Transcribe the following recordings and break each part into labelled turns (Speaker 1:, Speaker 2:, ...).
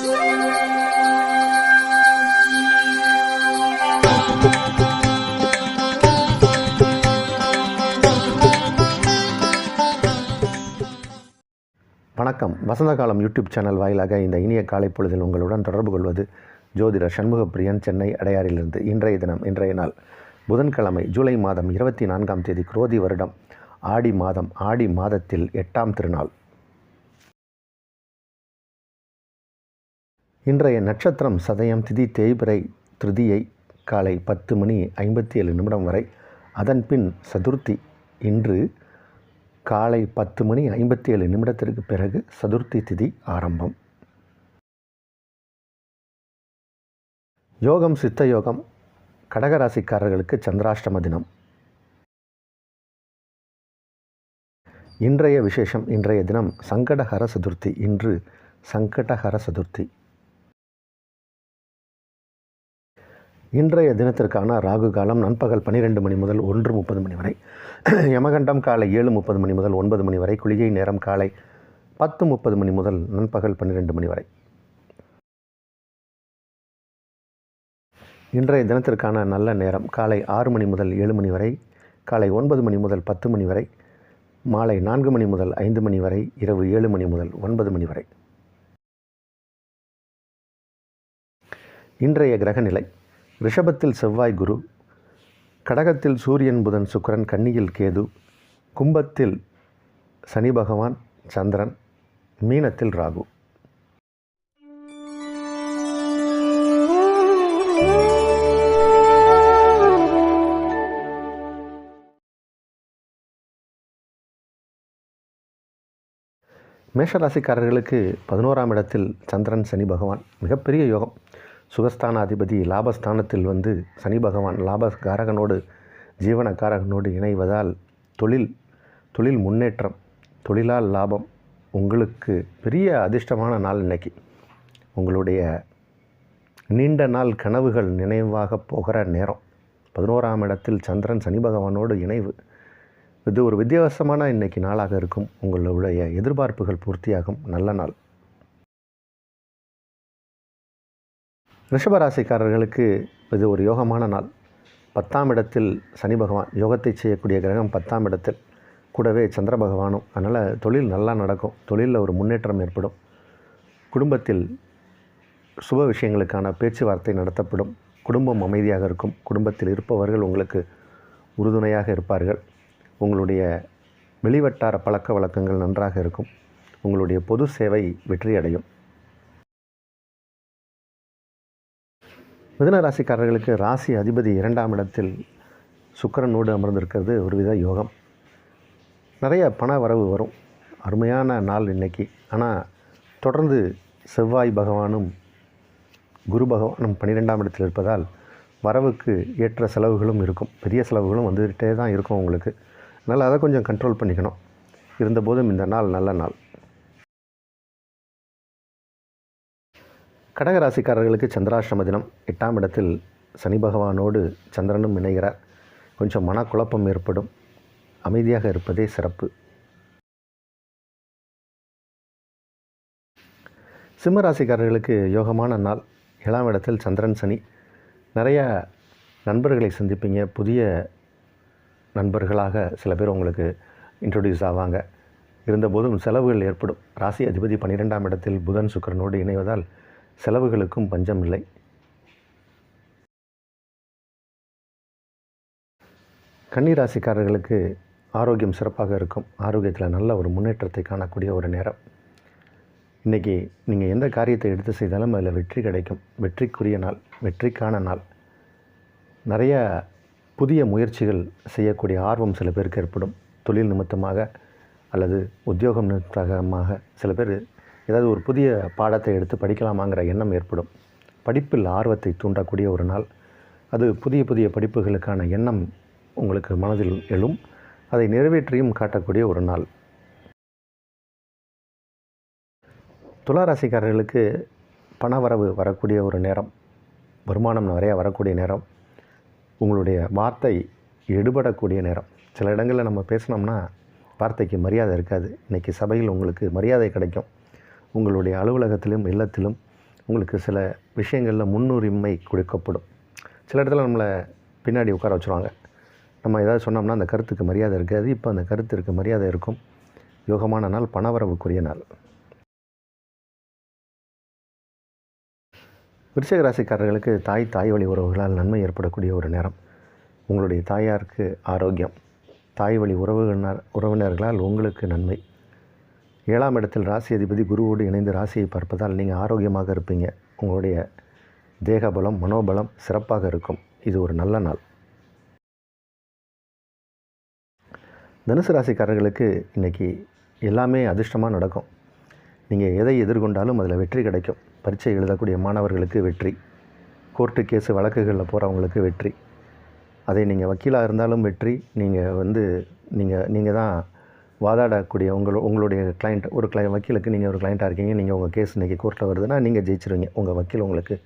Speaker 1: வணக்கம். வசந்த காலம் YouTube channel வாயிலாக இந்த இனிய காலை பொழுதில் உங்களுடன் தொடர்பு கொள்வது ஜோதிடர் சண்முகப்பிரியன், சென்னை அடையாறிலிருந்து. இன்றைய நாள் புதன்கிழமை, ஜூலை மாதம் 24ஆம் தேதி, குரோதி வருடம் ஆடி மாதம். ஆடி மாதத்தில் 8ஆம் திருநாள். இன்றைய நட்சத்திரம் சதயம், திதி தேய்பிறை, திருதியை காலை 10:57 வரை. அதன்பின் சதுர்த்தி. இன்று காலை 10:57 பிறகு சதுர்த்தி திதி ஆரம்பம். யோகம் சித்த யோகம். கடகராசிக்காரர்களுக்கு சந்திராஷ்டம தினம். இன்றைய விசேஷம், இன்றைய தினம் சங்கடஹர சதுர்த்தி. இன்று சங்கடஹர சதுர்த்தி. இன்றைய தினத்திற்கான ராகு காலம் நண்பகல் 12 மணி முதல் 1:30 வரை. யமகண்டம் காலை 7:30 முதல் 9 வரை. குளிகை நேரம் காலை 10:30 முதல் நண்பகல் 12 வரை. இன்றைய தினத்திற்கான நல்ல நேரம் காலை 6 முதல் 7 வரை, காலை 9 முதல் 10 வரை, மாலை 4 முதல் 5 வரை, இரவு 7 முதல் 9 வரை. இன்றைய கிரகநிலை: ரிஷபத்தில் செவ்வாய் குரு, கடகத்தில் சூரியன் புதன் சுக்கிரன், கன்னியில் கேது, கும்பத்தில் சனி பகவான் சந்திரன், மீனத்தில் ராகு. மேஷராசிக்காரர்களுக்கு 11ஆம் இடத்தில் சந்திரன் சனி பகவான், மிகப்பெரிய யோகம். சுகஸ்தானாதிபதி லாபஸ்தானத்தில் சனி பகவான் லாபகாரகனோடு ஜீவனக்காரகனோடு இணைவதால் தொழில் முன்னேற்றம், தொழிலால் லாபம். உங்களுக்கு பெரிய அதிர்ஷ்டமான நாள் இன்னைக்கு. உங்களுடைய நீண்ட நாள் கனவுகள் நினைவாக போகிற நேரம். 11ஆம் இடத்தில் சந்திரன் சனி பகவானோடு இணைவு. இது ஒரு வித்தியாசமான இன்னைக்கு நாளாக இருக்கும். உங்களுடைய எதிர்பார்ப்புகள் பூர்த்தியாகும் நல்ல நாள். ரிஷபராசிக்காரர்களுக்கு இது ஒரு யோகமான நாள். 10ஆம் இடத்தில் சனி பகவான், யோகத்தை செய்யக்கூடிய கிரகம் 10ஆம் இடத்தில், கூடவே சந்திர பகவானும். அதனால் தொழில் நல்லா நடக்கும். தொழிலில் ஒரு முன்னேற்றம் ஏற்படும். குடும்பத்தில் சுப விஷயங்களுக்கான பேச்சுவார்த்தை நடத்தப்படும். குடும்பம் அமைதியாக இருக்கும். குடும்பத்தில் இருப்பவர்கள் உங்களுக்கு உறுதுணையாக இருப்பார்கள். உங்களுடைய வெளிவட்டார பழக்க வழக்கங்கள் நன்றாக இருக்கும். உங்களுடைய பொது சேவை வெற்றியடையும். மிதுன ராசிக்காரர்களுக்கு ராசி அதிபதி 2ஆம் இடத்தில் சுக்கிரனோடு அமர்ந்திருக்கிறது ஒருவித யோகம். நிறைய பண வரவு வரும். அருமையான நாள் இன்னைக்கு. ஆனால் தொடர்ந்து செவ்வாய் பகவானும் குரு பகவானும் 12ஆம் இடத்தில் இருப்பதால் வரவுக்கு ஏற்ற செலவுகளும் இருக்கும். பெரிய செலவுகளும் வந்துகிட்டே தான் இருக்கும் உங்களுக்கு. அதனால் அதை கொஞ்சம் கண்ட்ரோல் பண்ணிக்கணும். இருந்தபோதும் இந்த நாள் நல்ல நாள். கடகராசிக்காரர்களுக்கு சந்திராஷ்டம தினம். 8ஆம் இடத்தில் சனி பகவானோடு சந்திரனும் இணைகிறார். கொஞ்சம் மனக்குழப்பம் ஏற்படும். அமைதியாக இருப்பதே சிறப்பு. சிம்மராசிக்காரர்களுக்கு யோகமான நாள். 7ஆம் இடத்தில் சந்திரன் சனி. நிறையா நண்பர்களை சந்திப்பீங்க. புதிய நண்பர்களாக சில பேர் உங்களுக்கு இன்ட்ரொடியூஸ் ஆவாங்க. இருந்தபோதும் செலவுகள் ஏற்படும். ராசி அதிபதி 12ஆம் இடத்தில் புதன் சுக்கிரனோடு இணைவதால் செலவுகளுக்கும் பஞ்சம் இல்லை. கன்னிராசிக்காரர்களுக்கு ஆரோக்கியம் சிறப்பாக இருக்கும். ஆரோக்கியத்தில் நல்ல ஒரு முன்னேற்றத்தை காணக்கூடிய ஒரு நேரம். இன்றைக்கி நீங்கள் எந்த காரியத்தை எடுத்து செய்தாலும் அதில் வெற்றி கிடைக்கும். வெற்றிக்குரிய நாள், வெற்றிக்கான நாள். நிறைய புதிய முயற்சிகள் செய்யக்கூடிய ஆர்வம் சில பேருக்கு ஏற்படும். தொழில் நிமித்தமாக அல்லது உத்தியோகம் நிமித்தமாக சில பேர் ஏதாவது ஒரு புதிய பாடத்தை எடுத்து படிக்கலாமாங்கிற எண்ணம் ஏற்படும். படிப்பில் ஆர்வத்தை தூண்டக்கூடிய ஒரு நாள். அது புதிய படிப்புகளுக்கான எண்ணம் உங்களுக்கு மனதில் எழும். அதை நிறைவேற்றியும் காட்டக்கூடிய ஒரு நாள். துளாராசிக்காரர்களுக்கு பணவரவு வரக்கூடிய ஒரு நேரம். வருமானம் நிறையா வரக்கூடிய நேரம். உங்களுடைய வார்த்தை எடுபடக்கூடிய நேரம். சில இடங்களில் நம்ம பேசினோம்னா வார்த்தைக்கு மரியாதை இருக்காது. இன்றைக்கி சபையில் உங்களுக்கு மரியாதை கிடைக்கும். உங்களுடைய அலுவலகத்திலும் இல்லத்திலும் உங்களுக்கு சில விஷயங்களில் முன்னுரிமை கொடுக்கப்படும். சில இடத்துல நம்மளை பின்னாடி உட்கார வச்சுருவாங்க. நம்ம ஏதாவது சொன்னோம்னா அந்த கருத்துக்கு மரியாதை இருக்காது. இப்போ அந்த கருத்திற்கு மரியாதை இருக்கும். யோகமான நாள், பணவரவுக்குரிய நாள். விருச்சிக ராசிக்காரர்களுக்கு தாய் வழி உறவுகளால் நன்மை ஏற்படக்கூடிய ஒரு நேரம். உங்களுடைய தாயாருக்கு ஆரோக்கியம், தாய் வழி உறவினர்களால் உங்களுக்கு நன்மை. 7ஆம் இடத்தில் ராசி அதிபதி குருவோடு இணைந்து ராசியை பார்ப்பதால் நீங்கள் ஆரோக்கியமாக இருப்பீங்க. உங்களுடைய தேகபலம், மனோபலம் சிறப்பாக இருக்கும். இது ஒரு நல்ல நாள். தனுசு ராசிக்காரர்களுக்கு இன்றைக்கி எல்லாமே அதிர்ஷ்டமாக நடக்கும். நீங்கள் எதை எதிர்கொண்டாலும் அதில் வெற்றி கிடைக்கும். பரீட்சை எழுதக்கூடிய மாணவர்களுக்கு வெற்றி, கோர்ட்டு கேஸு வழக்குகளில் போகிறவங்களுக்கு வெற்றி. அதை நீங்கள் வக்கீலாக இருந்தாலும் வெற்றி. நீங்கள் தான் வாதாடக்கூடிய உங்களுடைய கிளைண்ட், ஒரு வக்கீலுக்கு நீங்கள் ஒரு கிளைண்ட்டாக இருக்கீங்க. நீங்கள் உங்கள் கேஸ் இன்றைக்கி கோர்ட்டில் வருதுன்னா நீங்கள் ஜெயிச்சிருவீங்க. உங்கள் வக்கீல் உங்களுக்கு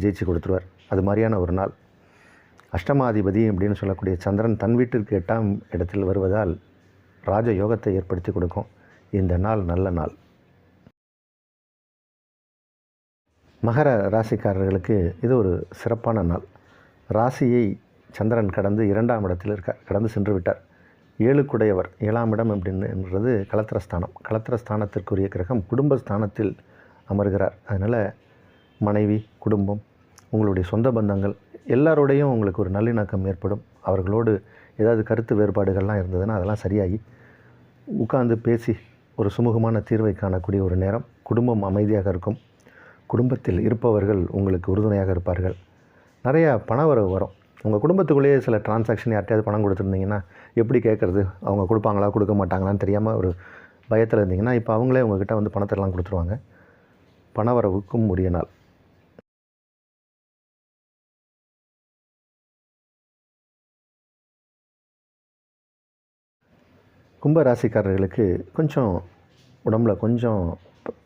Speaker 1: ஜெயிச்சு கொடுத்துருவார். அது மாதிரியான ஒரு நாள். அஷ்டமாதிபதி அப்படின்னு சொல்லக்கூடிய சந்திரன் தன் வீட்டிற்கு 8ஆம் இடத்தில் வருவதால் ராஜ யோகத்தை ஏற்படுத்தி கொடுக்கும். இந்த நாள் நல்ல நாள். மகர ராசிக்காரர்களுக்கு இது ஒரு சிறப்பான நாள். ராசியை சந்திரன் கடந்து 2ஆம் இடத்தில் கடந்து சென்று விட்டார். 7க்குடையவர். 7ஆம் இடம் அப்படின்றது கலத்திரஸ்தானம். கலத்திரஸ்தானத்திற்குரிய கிரகம் குடும்பஸ்தானத்தில் அமர்கிறார். அதனால் மனைவி, குடும்பம், உங்களுடைய சொந்த பந்தங்கள் எல்லாரோடையும் உங்களுக்கு ஒரு நல்லிணக்கம் ஏற்படும். அவர்களோடு ஏதாவது கருத்து வேறுபாடுகள்லாம் இருந்ததுன்னா அதெல்லாம் சரியாகி உட்கார்ந்து பேசி ஒரு சுமூகமான தீர்வை காணக்கூடிய ஒரு நேரம். குடும்பம் அமைதியாக இருக்கும். குடும்பத்தில் இருப்பவர்கள் உங்களுக்கு உறுதுணையாக இருப்பார்கள். நிறையா பணவரவு வரும். உங்கள் குடும்பத்துக்குள்ளேயே சில டிரான்சாக்ஷன் யார்ட்டையாவது பணம் கொடுத்துருந்தீங்கன்னா எப்படி கேட்குறது, அவங்க கொடுப்பாங்களா கொடுக்க மாட்டாங்களான்னு தெரியாமல் ஒரு பயத்தில் இருந்தீங்கன்னா இப்போ அவங்களே உங்கள்கிட்ட வந்து பணத்தெல்லாம் கொடுத்துருவாங்க. பணவரவுக்கும் உரிய நாள். கும்பராசிக்காரர்களுக்கு கொஞ்சம் உடம்புல கொஞ்சம்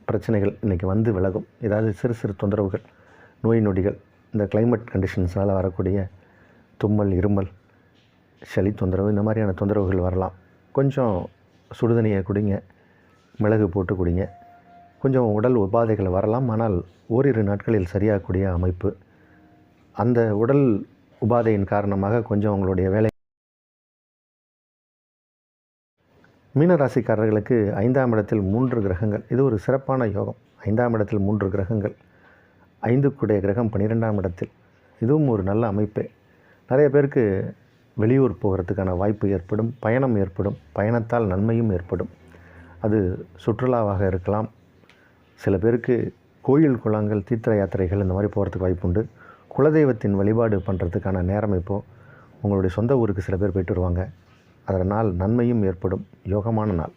Speaker 1: பிரச்சனைகள் இன்றைக்கி வந்து விலகும். ஏதாவது சிறு தொந்தரவுகள், நோய் நொடிகள், இந்த கிளைமேட் கண்டிஷன்ஸ்னால் வரக்கூடிய தும்மல், இருமல், சளி தொந்தரவு, இந்த மாதிரியான தொந்தரவுகள் வரலாம். கொஞ்சம் சுடுதண்ணியை குடிங்க, மிளகு போட்டு குடிங்க. கொஞ்சம் உடல் உபாதைகள் வரலாம். ஆனால் ஓரிரு நாட்களில் சரியாகக்கூடிய அமைப்பு. அந்த உடல் உபாதையின் காரணமாக கொஞ்சம் உங்களுடைய வேலை. மீனராசிக்காரர்களுக்கு 5ஆம் இடத்தில் 3 கிரகங்கள். இது ஒரு சிறப்பான யோகம். 5ஆம் இடத்தில் 3 கிரகங்கள். 5க்குடைய கிரகம் 12ஆம் இடத்தில். இதுவும் ஒரு நல்ல அமைப்பே. நிறைய பேருக்கு வெளியூர் போகிறதுக்கான வாய்ப்பு ஏற்படும். பயணம் ஏற்படும். பயணத்தால் நன்மையும் ஏற்படும். அது சுற்றுலாவாக இருக்கலாம். சில பேருக்கு கோயில், குளங்கள், தீர்த்த யாத்திரைகள் இந்த மாதிரி போகிறதுக்கு வாய்ப்புண்டு. குலதெய்வத்தின் வழிபாடு பண்ணுறதுக்கான நேரம் இப்போது. உங்களுடைய சொந்த ஊருக்கு சில பேர் போய்ட்டு வருவாங்க. அதனால் நன்மையும் ஏற்படும். யோகமான நாள்.